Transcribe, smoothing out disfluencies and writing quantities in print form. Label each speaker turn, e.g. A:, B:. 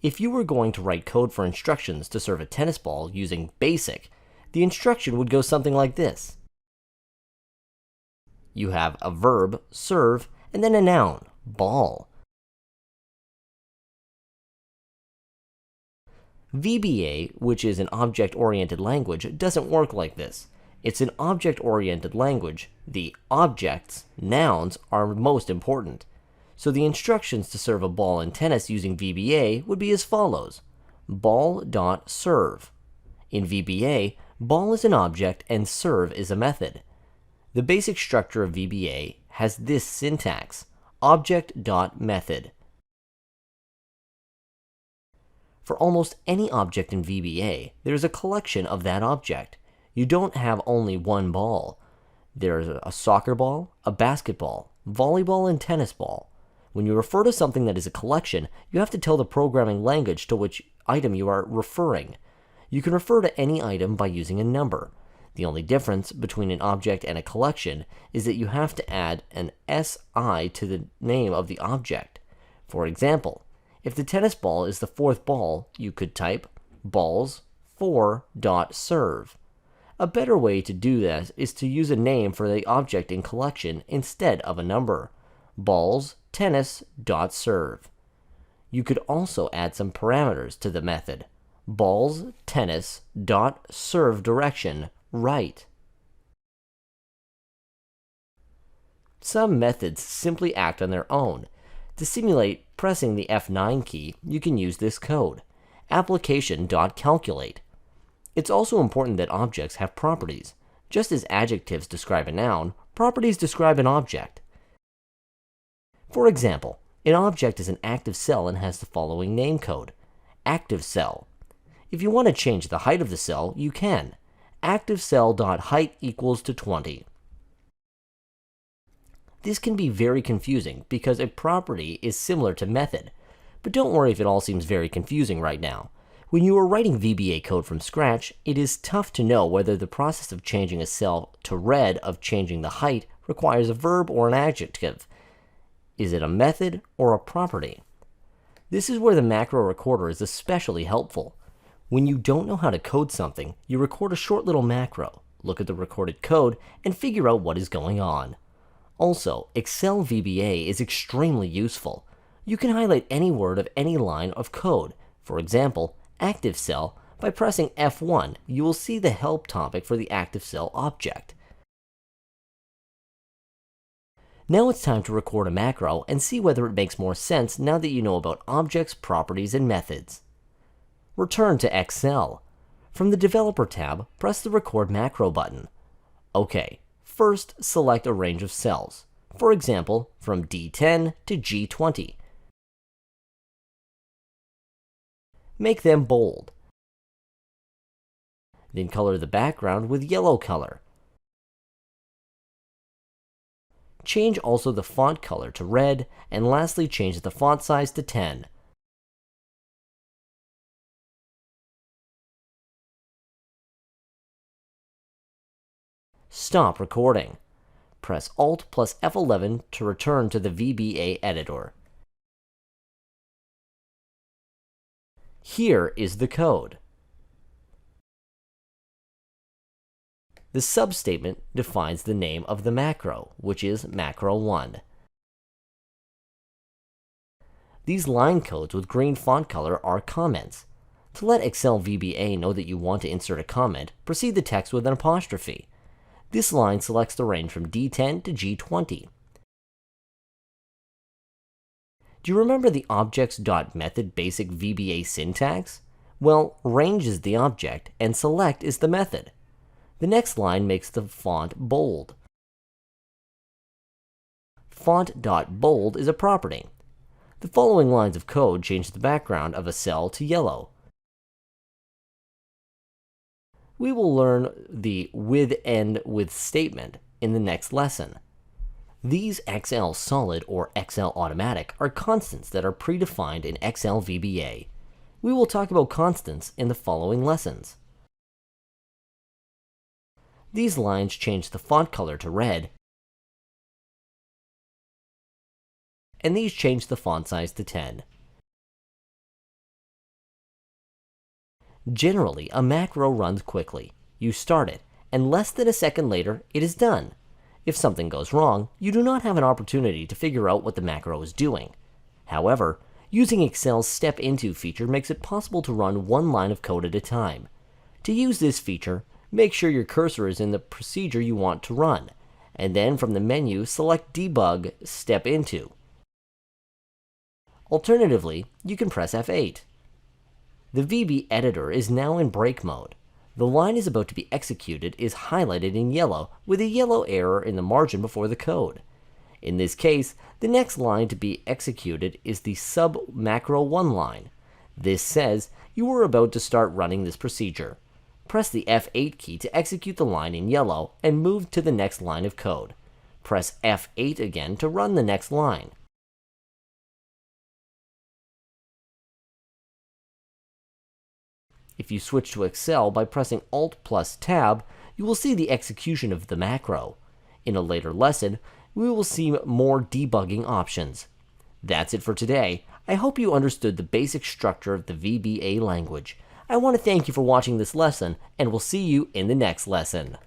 A: If you were going to write code for instructions to serve a tennis ball using BASIC, the instruction would go something like this. You have a verb, serve, and then a noun, ball. VBA, which is an object-oriented language, doesn't work like this. It's an object-oriented language. The objects, nouns, are most important. So the instructions to serve a ball in tennis using VBA would be as follows. Ball.serve. In VBA, ball is an object and serve is a method. The basic structure of VBA has this syntax, object.method. For almost any object in VBA, there is a collection of that object. You don't have only one ball. There's a soccer ball, a basketball, volleyball, and tennis ball. When you refer to something that is a collection, you have to tell the programming language to which item you are referring. You can refer to any item by using a number. The only difference between an object and a collection is that you have to add an SI to the name of the object. For example, if the tennis ball is the fourth ball, you could type balls4.serve. A better way to do this is to use a name for the object in collection instead of a number. Balls_tennis.serve. You could also add some parameters to the method. Balls_tennis.serve direction right. Some methods simply act on their own. To simulate pressing the F9 key, you can use this code, application.calculate. It's also important that objects have properties. Just as adjectives describe a noun, properties describe an object. For example, an object is an active cell and has the following name code, active cell. If you want to change the height of the cell, you can. ActiveCell.height equals to 20. This can be very confusing because a property is similar to method, but don't worry if it all seems very confusing right now. When you are writing VBA code from scratch, it is tough to know whether the process of changing a cell to red of changing the height requires a verb or an adjective. Is it a method or a property? This is where the macro recorder is especially helpful. When you don't know how to code something, you record a short little macro, look at the recorded code, and figure out what is going on. Also, Excel VBA is extremely useful. You can highlight any word of any line of code. For example, active cell. By pressing F1, you will see the help topic for the active cell object. Now it's time to record a macro and see whether it makes more sense now that you know about objects, properties, and methods. Return to Excel. From the Developer tab, press the Record Macro button. OK. First, select a range of cells, for example, from D10 to G20. Make them bold. Then color the background with yellow color. Change also the font color to red, and lastly change the font size to 10. Stop recording. Press Alt plus F11 to return to the VBA editor. Here is the code. The substatement defines the name of the macro, which is macro1. These line codes with green font color are comments. To let Excel VBA know that you want to insert a comment, precede the text with an apostrophe. This line selects the range from D10 to G20. Do you remember the objects.method basic VBA syntax? Well, range is the object and select is the method. The next line makes the font bold. Font.bold is a property. The following lines of code change the background of a cell to yellow. We will learn the with-end with statement in the next lesson. These Excel Solid or Excel Automatic are constants that are predefined in Excel VBA. We will talk about constants in the following lessons. These lines change the font color to red, and these change the font size to 10. Generally, a macro runs quickly. You start it, and less than a second later, it is done. If something goes wrong, you do not have an opportunity to figure out what the macro is doing. However, using Excel's Step Into feature makes it possible to run one line of code at a time. To use this feature, make sure your cursor is in the procedure you want to run, and then from the menu, select Debug Step Into. Alternatively, you can press F8. The VB editor is now in break mode. The line is about to be executed is highlighted in yellow with a yellow error in the margin before the code. In this case, the next line to be executed is the sub macro 1 line. This says you are about to start running this procedure. Press the F8 key to execute the line in yellow and move to the next line of code. Press F8 again to run the next line. If you switch to Excel by pressing Alt plus Tab, you will see the execution of the macro. In a later lesson, we will see more debugging options. That's it for today. I hope you understood the basic structure of the VBA language. I want to thank you for watching this lesson, and we'll see you in the next lesson.